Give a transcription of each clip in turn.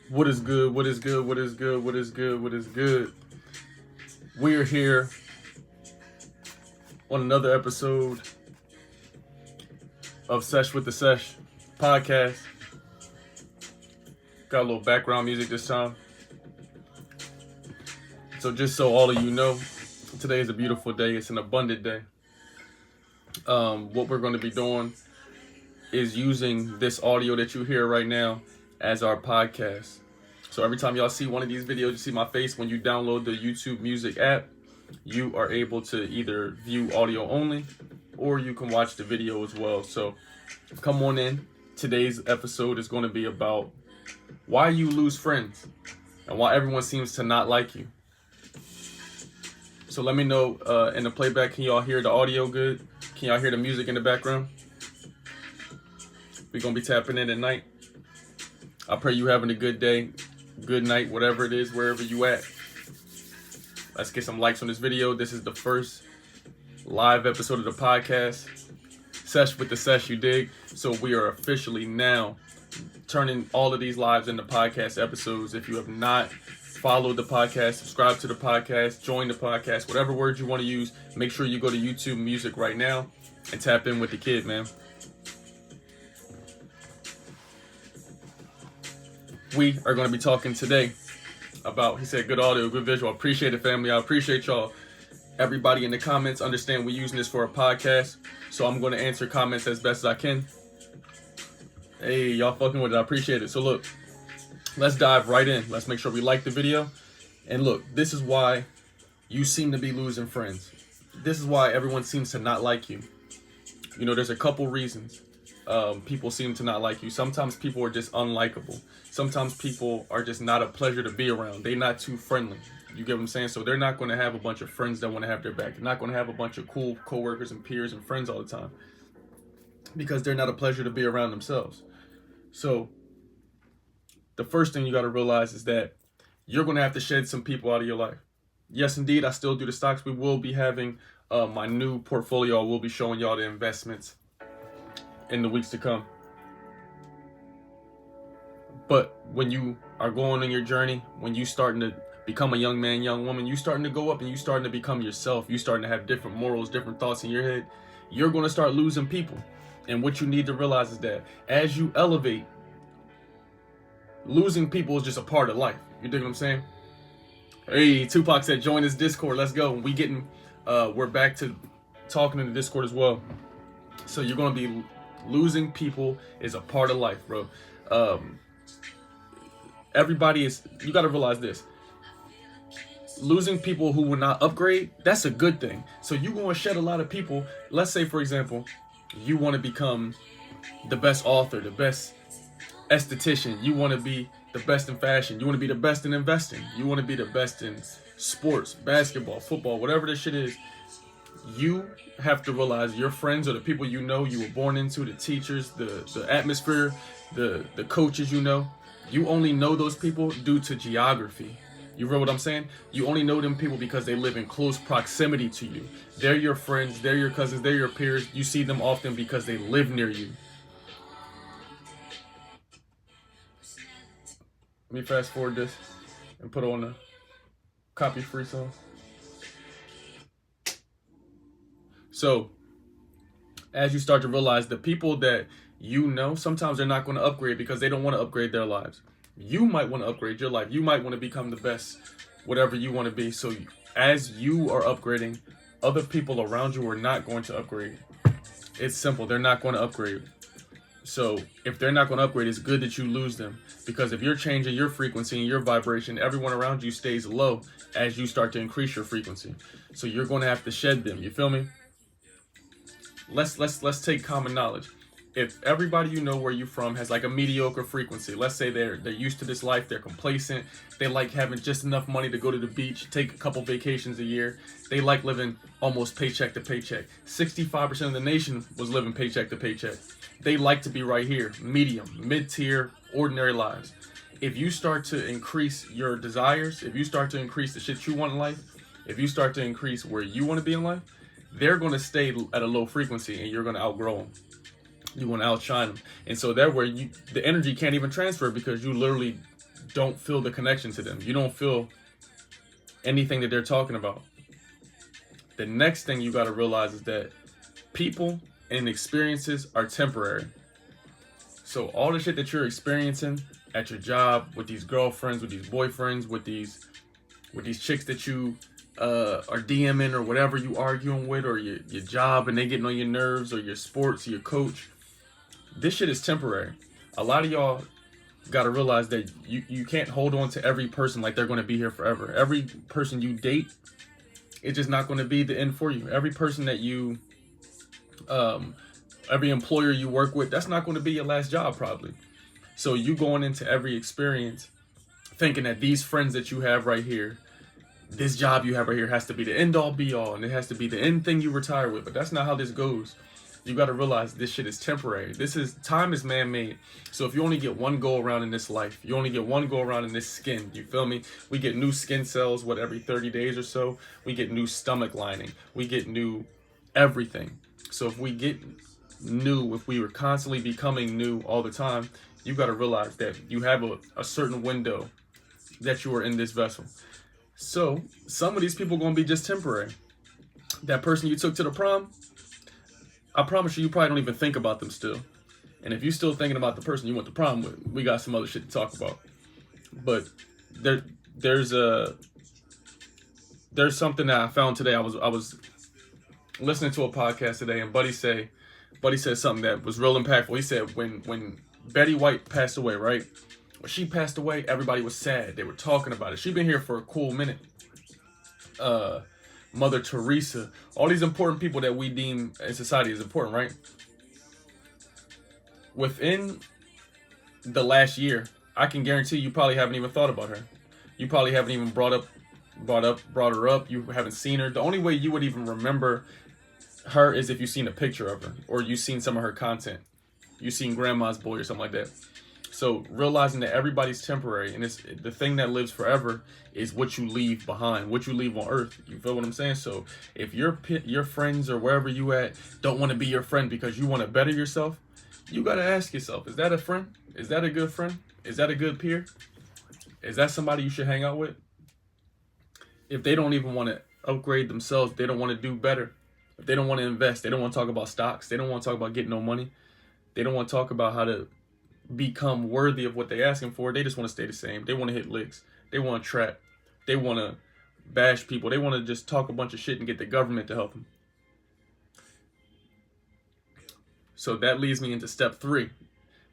What is good? What is good? What is good? What is good? What is good? We are here on another episode of Sesh with the Sesh podcast. Got a little background music this time. So just so all of you know, today is a beautiful day. It's an abundant day. What we're going to be doing is using this audio that you hear right now as our podcast. So every time y'all see one of these videos, you see my face. When you download the YouTube Music app, you are able to either view audio only or you can watch the video as well. So come on in. Today's episode is going to be about why you lose friends and why everyone seems to not like you. So let me know in the playback, can y'all hear the audio good? Can y'all hear the music in the background? We're going to be tapping in at night. I pray you having a good day, good night, whatever it is, wherever you at. Let's get some likes on this video. This is the first live episode of the podcast. Sesh with the Sesh, you dig? So we are officially now turning all of these lives into podcast episodes. If you have not followed the podcast, subscribe to the podcast, join the podcast, whatever words you want to use, make sure you go to YouTube Music right now and tap in with the kid, man. We are going to be talking today about, he said, good audio, good visual. I appreciate it, family. I appreciate y'all. Everybody in the comments understand we're using this for a podcast, so I'm going to answer comments as best as I can. Hey, y'all fucking with it. I appreciate it. So look, let's dive right in. Let's make sure we like the video. And look, this is why you seem to be losing friends. This is why everyone seems to not like you. You know, there's a couple reasons people seem to not like you. Sometimes people are just unlikable. Sometimes people are just not a pleasure to be around. They're not too friendly. You get what I'm saying? So they're not going to have a bunch of friends that want to have their back. They're not going to have a bunch of cool coworkers and peers and friends all the time because they're not a pleasure to be around themselves. So the first thing you got to realize is that you're going to have to shed some people out of your life. Yes, indeed, I still do the stocks. We will be having my new portfolio. I will be showing y'all the investments in the weeks to come. But when you are going on your journey, when you starting to become a young man, young woman, you starting to go up and you starting to become yourself, you starting to have different morals, different thoughts in your head, you're going to start losing people. And what you need to realize is that as you elevate, losing people is just a part of life. You dig what I'm saying? Hey, Tupac said, join this Discord. Let's go. We're back to talking in the Discord as well. So you're going to be losing people is a part of life, bro. You got to realize this. Losing people who will not upgrade, that's a good thing. So you're going to shed a lot of people. Let's say, for example, you want to become the best author, the best esthetician. You want to be the best in fashion. You want to be the best in investing. You want to be the best in sports, basketball, football, whatever this shit is. You have to realize your friends are the people you know, you were born into, the teachers, the atmosphere, the coaches you know. You only know those people due to geography. You know what I'm saying? You only know them people because they live in close proximity to you. They're your friends, they're your cousins, they're your peers. You see them often because they live near you. Let me fast forward this and put on a copy free song. So, as you start to realize the people that you know, sometimes they're not going to upgrade because they don't want to upgrade their lives. You might want to upgrade your life. You might want to become the best, whatever you want to be. So as you are upgrading, other people around you are not going to upgrade. It's simple. They're not going to upgrade. So if they're not going to upgrade, it's good that you lose them. Because if you're changing your frequency and your vibration, everyone around you stays low as you start to increase your frequency. So you're going to have to shed them. You feel me? Let's take common knowledge. If everybody you know where you're from has like a mediocre frequency, let's say they're used to this life, they're complacent, they like having just enough money to go to the beach, take a couple vacations a year, they like living almost paycheck to paycheck. 65% of the nation was living paycheck to paycheck. They like to be right here, medium, mid-tier, ordinary lives. If you start to increase your desires, if you start to increase the shit you want in life, if you start to increase where you want to be in life, they're going to stay at a low frequency and you're going to outgrow them. You want to outshine them. And so that where the energy can't even transfer because you literally don't feel the connection to them. You don't feel anything that they're talking about. The next thing you got to realize is that people and experiences are temporary. So all the shit that you're experiencing at your job, with these girlfriends, with these boyfriends, with these chicks that you are DMing or whatever you arguing with, or your job and they getting on your nerves, or your sports, or your coach, this shit is temporary. A lot of y'all got to realize that you can't hold on to every person like they're going to be here forever. Every person you date, it's just not going to be the end for you. Every person that you, every employer you work with, that's not going to be your last job probably. So you going into every experience thinking that these friends that you have right here, this job you have right here has to be the end all be all, and it has to be the end thing you retire with. But that's not how this goes. You got to realize this shit is temporary. Time is man-made. So if you only get one go around in this life, you only get one go around in this skin, you feel me? We get new skin cells, every 30 days or so. We get new stomach lining. We get new everything. So if we get new, if we were constantly becoming new all the time, you got to realize that you have a certain window that you are in this vessel. So some of these people are going to be just temporary. That person you took to the prom, I promise you probably don't even think about them still. And if you're still thinking about the person you went to prom with, we got some other shit to talk about. But there's something that I found today. I was listening to a podcast today, and Buddy said something that was real impactful. He said when Betty White passed away, right? When she passed away, everybody was sad. They were talking about it. She'd been here for a cool minute. Mother Teresa, all these important people that we deem in society is important, right? Within the last year, I can guarantee you probably haven't even thought about her. You probably haven't even brought her up. You haven't seen her. The only way you would even remember her is if you've seen a picture of her, or you've seen some of her content. You've seen Grandma's Boy or something like that. So realizing that everybody's temporary, and it's the thing that lives forever is what you leave behind, what you leave on earth. You feel what I'm saying? So if your friends or wherever you at don't want to be your friend because you want to better yourself, you got to ask yourself, is that a friend? Is that a good friend? Is that a good peer? Is that somebody you should hang out with? If they don't even want to upgrade themselves, they don't want to do better. If they don't want to invest, they don't want to talk about stocks. They don't want to talk about getting no money. They don't want to talk about how to become worthy of what they're asking for. They just want to stay the same. They want to hit licks. They want to trap. They want to bash people. They want to just talk a bunch of shit and get the government to help them. So that leads me into step 3.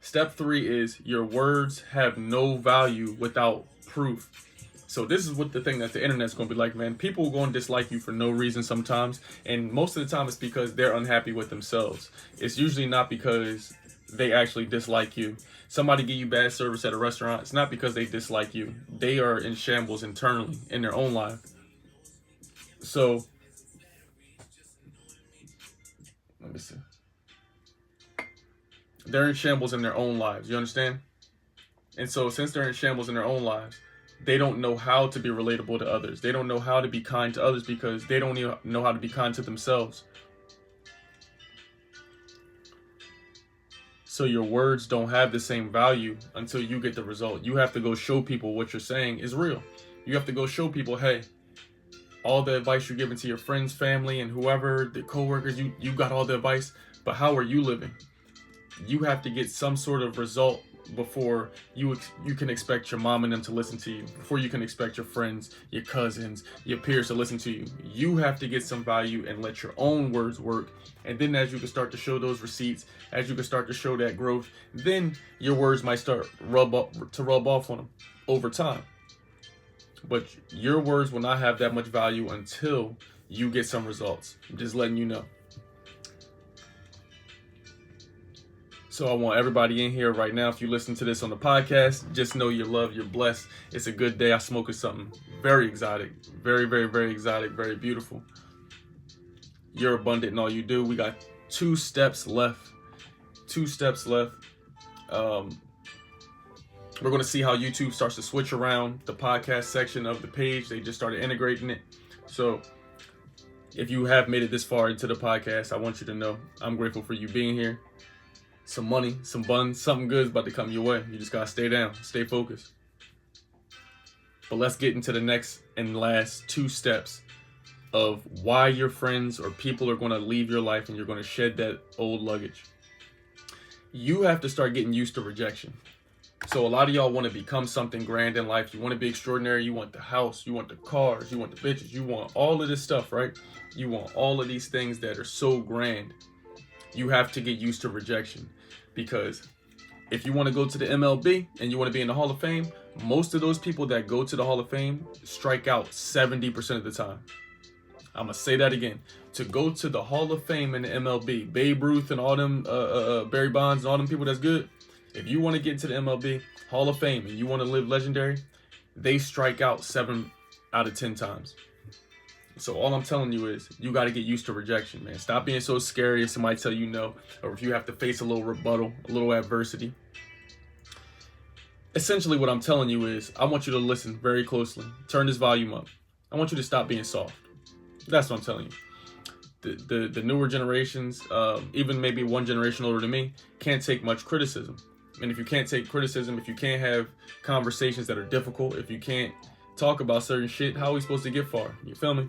Step 3 is your words have no value without proof. So this is what the thing that the internet's going to be like, man. People are going to dislike you for no reason sometimes. And most of the time it's because they're unhappy with themselves. It's usually not because they actually dislike you. Somebody give you bad service at a restaurant, it's not because they dislike you. They are in shambles internally in their own life. So let me see. They're in shambles in their own lives. You understand? And so since they're in shambles in their own lives, they don't know how to be relatable to others. They don't know how to be kind to others because they don't even know how to be kind to themselves. So your words don't have the same value until you get the result. You have to go show people what you're saying is real. You have to go show people, hey, all the advice you're giving to your friends, family, and whoever, the coworkers, you got all the advice, but how are you living? You have to get some sort of result before you can expect your mom and them to listen to you, before you can expect your friends, your cousins, your peers to listen to you. You have to get some value and let your own words work. And then as you can start to show those receipts, as you can start to show that growth, then your words might start rub off on them over time. But your words will not have that much value until you get some results. I'm just letting you know. So I want everybody in here right now, if you listen to this on the podcast, just know you're loved, you're blessed. It's a good day. I smoking something very exotic, very, very, very exotic, very beautiful. You're abundant in all you do. We got 2 steps left. 2 steps left. We're going to see how YouTube starts to switch around the podcast section of the page. They just started integrating it. So if you have made it this far into the podcast, I want you to know I'm grateful for you being here. Some money, some buns, something good is about to come your way. You just got to stay down, stay focused. But let's get into the next and last 2 steps of why your friends or people are going to leave your life and you're going to shed that old luggage. You have to start getting used to rejection. So a lot of y'all want to become something grand in life. You want to be extraordinary. You want the house. You want the cars. You want the bitches. You want all of this stuff, right? You want all of these things that are so grand. You have to get used to rejection, because if you want to go to the MLB and you want to be in the Hall of Fame, most of those people that go to the Hall of Fame strike out 70% of the time. I'm going to say that again. To go to the Hall of Fame in the MLB, Babe Ruth and all them, Barry Bonds and all them people that's good, if you want to get into the MLB Hall of Fame and you want to live legendary, they strike out 7 out of 10 times. So all I'm telling you is you got to get used to rejection, man. Stop being so scary if somebody tell you no, or if you have to face a little rebuttal, a little adversity. Essentially what I'm telling you is I want you to listen very closely. Turn this volume up. I want you to stop being soft. That's what I'm telling you. The newer generations, even maybe one generation older than me, can't take much criticism. And if you can't take criticism, if you can't have conversations that are difficult, if you can't talk about certain shit, how are we supposed to get far? You feel me?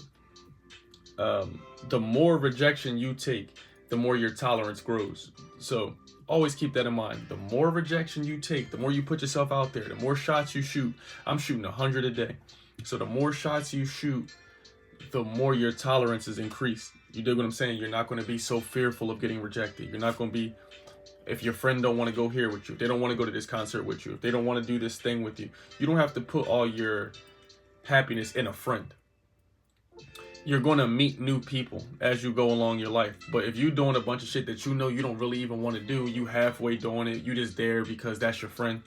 The more rejection you take, the more your tolerance grows. So always keep that in mind. The more rejection you take, the more you put yourself out there, the more shots you shoot. I'm shooting 100 a day. So the more shots you shoot, the more your tolerance is increased. You dig what I'm saying? You're not going to be so fearful of getting rejected. You're not going to be, if your friend don't want to go here with you, if they don't want to go to this concert with you, if they don't want to do this thing with you, you don't have to put all your happiness in a friend. You're going to meet new people as you go along your life. But if you're doing a bunch of shit that you know you don't really even want to do, you halfway doing it, you just there because that's your friend,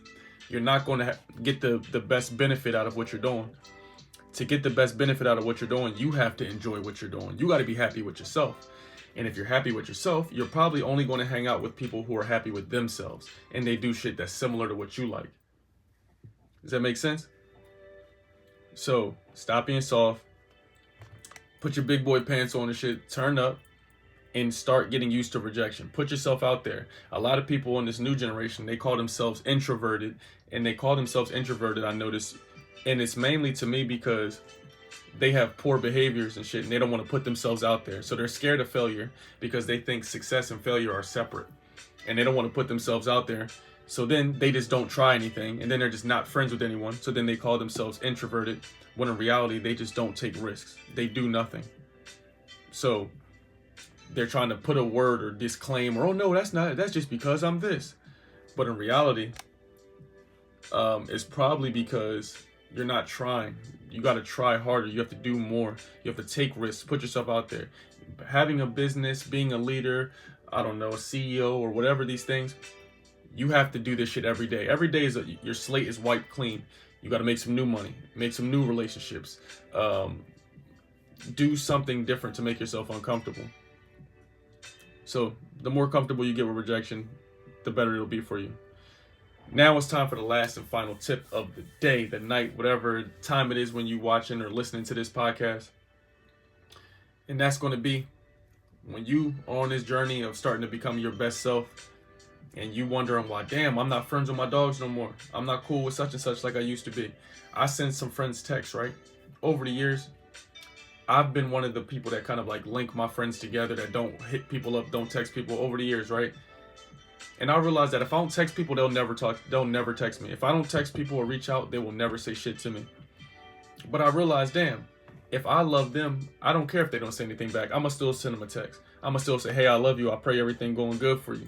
you're not going to get the best benefit out of what you're doing. To get the best benefit out of what you're doing, you have to enjoy what you're doing. You got to be happy with yourself. And if you're happy with yourself, you're probably only going to hang out with people who are happy with themselves and they do shit that's similar to what you like. Does that make sense? So stop being soft. Put your big boy pants on and shit. Turn up and start getting used to rejection. Put yourself out there. A lot of people in this new generation, they call themselves introverted. And they call themselves introverted, I notice. And it's mainly to me because they have poor behaviors and shit, and they don't want to put themselves out there. So they're scared of failure because they think success and failure are separate. And they don't want to put themselves out there. So then they just don't try anything, and then they're just not friends with anyone. So then they call themselves introverted, when in reality, they just don't take risks. They do nothing. So they're trying to put a word or disclaim, or, oh no, that's just because I'm this. But in reality, it's probably because you're not trying. You got to try harder. You have to do more. You have to take risks, put yourself out there. Having a business, being a leader, I don't know, a CEO or whatever these things, you have to do this shit every day. Every day your slate is wiped clean. You got to make some new money, make some new relationships, do something different to make yourself uncomfortable. So the more comfortable you get with rejection, the better it'll be for you. Now it's time for the last and final tip of the day, the night, whatever time it is when you're watching or listening to this podcast. And that's going to be when you are on this journey of starting to become your best self and you wondering why, damn, I'm not friends with my dogs no more. I'm not cool with such and such like I used to be. I send some friends texts, right? Over the years, I've been one of the people that kind of like link my friends together, that don't hit people up, don't text people over the years, right? And I realized that if I don't text people, they'll never text me. If I don't text people or reach out, they will never say shit to me. But I realized, damn, if I love them, I don't care if they don't say anything back. I'm going to still send them a text. I'm going to still say, hey, I love you. I pray everything going good for you.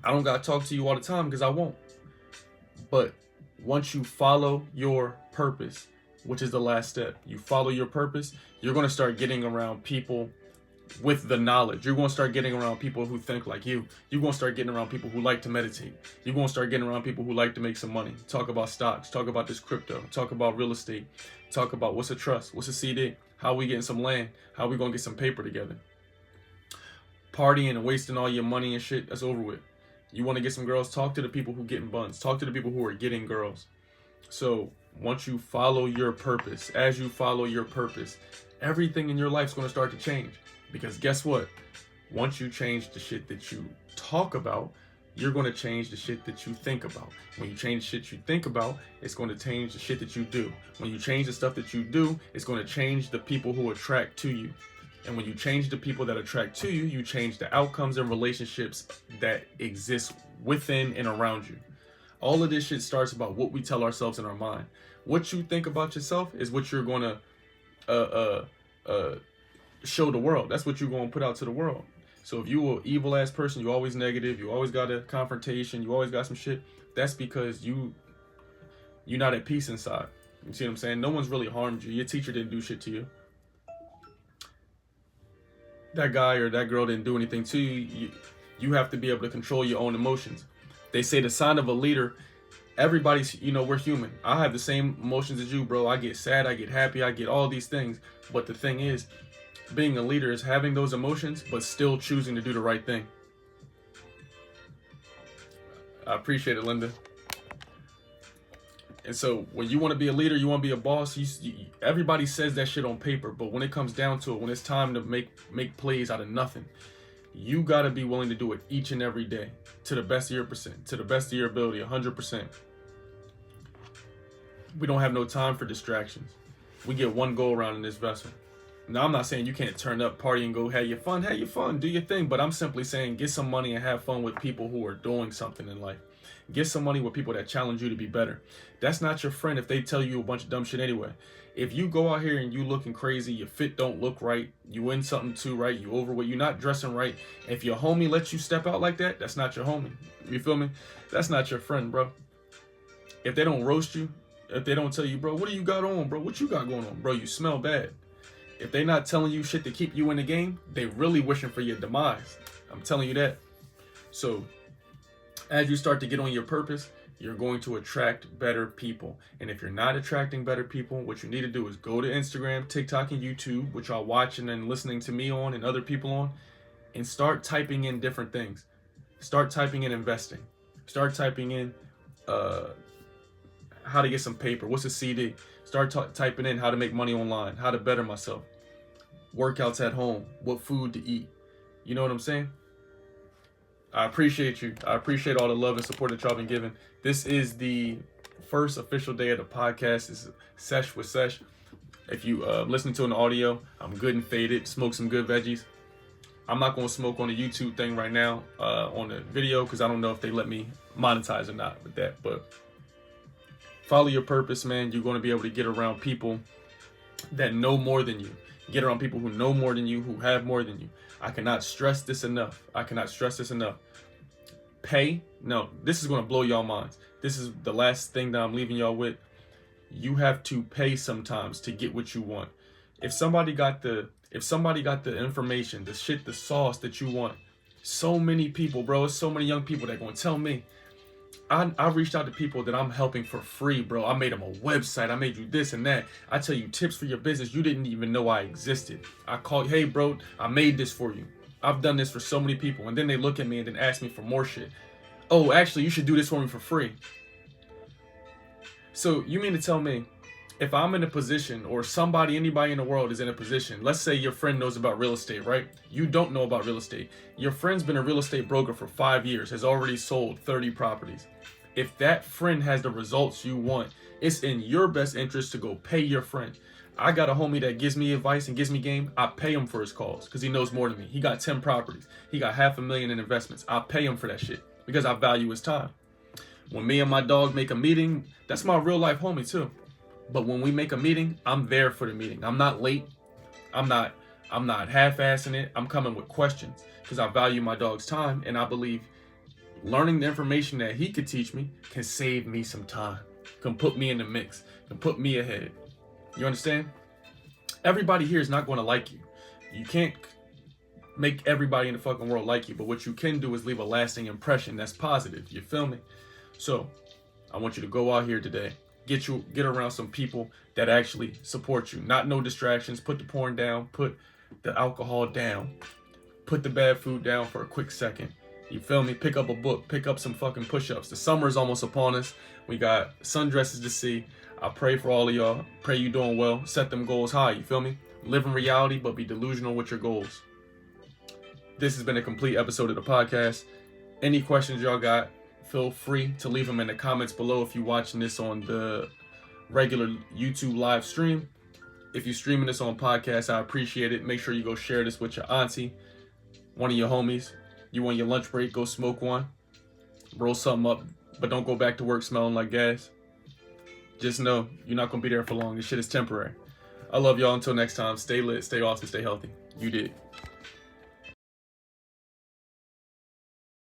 I don't got to talk to you all the time because I won't. But once you follow your purpose, which is the last step, you follow your purpose, you're going to start getting around people with the knowledge. You're going to start getting around people who think like you. You're going to start getting around people who like to meditate. You're going to start getting around people who like to make some money. Talk about stocks. Talk about this crypto. Talk about real estate. Talk about what's a trust. What's a CD. How we getting some land. How we going to get some paper together. Partying and wasting all your money and shit, that's over with. You want to get some girls, talk to the people who getting buns. Talk to the people who are getting girls. So once you follow your purpose, as you follow your purpose, everything in your life is going to start to change. Because guess what? Once you change the shit that you talk about, you're going to change the shit that you think about. When you change the shit you think about, it's going to change the shit that you do. When you change the stuff that you do, it's going to change the people who attract to you. And when you change the people that attract to you, you change the outcomes and relationships that exist within and around you. All of this shit starts about what we tell ourselves in our mind. What you think about yourself is what you're going to show the world. That's what you're going to put out to the world. So if you an evil ass person, you always negative, you always got a confrontation, you always got some shit, that's because you're not at peace inside. You see what I'm saying? No one's really harmed you. Your teacher didn't do shit to you. That guy or that girl didn't do anything to you. You have to be able to control your own emotions. They say the sign of a leader, everybody's, we're human. I have the same emotions as you, bro. I get sad, I get happy, I get all these things. But the thing is, being a leader is having those emotions, but still choosing to do the right thing. I appreciate it, Linda. And so when you want to be a leader, you want to be a boss, everybody says that shit on paper, but when it comes down to it, when it's time to make plays out of nothing, you got to be willing to do it each and every day to the best of your percent, to the best of your ability, 100%. We don't have no time for distractions. We get one go around in this vessel. Now, I'm not saying you can't turn up, party, and go have your fun, do your thing. But I'm simply saying get some money and have fun with people who are doing something in life. Get some money with people that challenge you to be better. That's not your friend if they tell you a bunch of dumb shit anyway. If you go out here and you looking crazy, your fit don't look right, you in something too right, you overweight, you're not dressing right. If your homie lets you step out like that, that's not your homie. You feel me? That's not your friend, bro. If they don't roast you, if they don't tell you, bro, what do you got on, bro? What you got going on? Bro, you smell bad. If they not telling you shit to keep you in the game, they really wishing for your demise. I'm telling you that. So as you start to get on your purpose, you're going to attract better people. And if you're not attracting better people, what you need to do is go to Instagram, TikTok, and YouTube, which y'all watching and listening to me on and other people on, and start typing in different things. Start typing in investing. Start typing in how to get some paper. What's a CD? Start typing in how to make money online, how to better myself, workouts at home, what food to eat. You know what I'm saying? I appreciate you. I appreciate all the love and support that y'all been giving. This is the first official day of the podcast. This is Sesh with Sesh. If you listen to an audio, I'm good and faded. Smoke some good veggies. I'm not going to smoke on the YouTube thing right now on the video because I don't know if they let me monetize or not with that. But follow your purpose, man. You're going to be able to get around people that know more than you. Get around people who know more than you, who have more than you. I cannot stress this enough. Pay. No, this is going to blow y'all minds. This is the last thing that I'm leaving y'all with. You have to pay sometimes to get what you want. If somebody got the information, the shit, the sauce that you want, so many people, bro, it's so many young people that going to tell me. I reached out to people that I'm helping for free, bro. I made them a website. I made you this and that. I tell you tips for your business. You didn't even know I existed. I call you, hey, bro, I made this for you. I've done this for so many people. And then they look at me and then ask me for more shit. Oh, actually, you should do this for me for free. So you mean to tell me if I'm in a position or anybody in the world is in a position, let's say your friend knows about real estate, right? You don't know about real estate. Your friend's been a real estate broker for 5 years, has already sold 30 properties. If that friend has the results you want, it's in your best interest to go pay your friend. I got a homie that gives me advice and gives me game. I pay him for his calls because he knows more than me. He got 10 properties. He got $500,000 in investments. I pay him for that shit because I value his time. When me and my dog make a meeting, that's my real life homie too. But when we make a meeting, I'm there for the meeting. I'm not late. I'm not half-assing it. I'm coming with questions because I value my dog's time, and I believe learning the information that he could teach me can save me some time, can put me in the mix, can put me ahead. You understand? Everybody here is not going to like you. You can't make everybody in the fucking world like you, but what you can do is leave a lasting impression that's positive. You feel me? So I want you to go out here today. Get around some people that actually support you. Not no distractions. Put the porn down. Put the alcohol down. Put the bad food down for a quick second. You feel me? Pick up a book. Pick up some fucking push-ups. The summer is almost upon us. We got sundresses to see. I pray for all of y'all. Pray you doing well. Set them goals high. You feel me? Live in reality, but be delusional with your goals. This has been a complete episode of the podcast. Any questions y'all got, feel free to leave them in the comments below if you're watching this on the regular YouTube live stream. If you're streaming this on podcast, I appreciate it. Make sure you go share this with your auntie, one of your homies. You on your lunch break, go smoke one. Roll something up, but don't go back to work smelling like gas. Just know you're not going to be there for long. This shit is temporary. I love y'all. Until next time, stay lit, stay awesome, stay healthy. You did.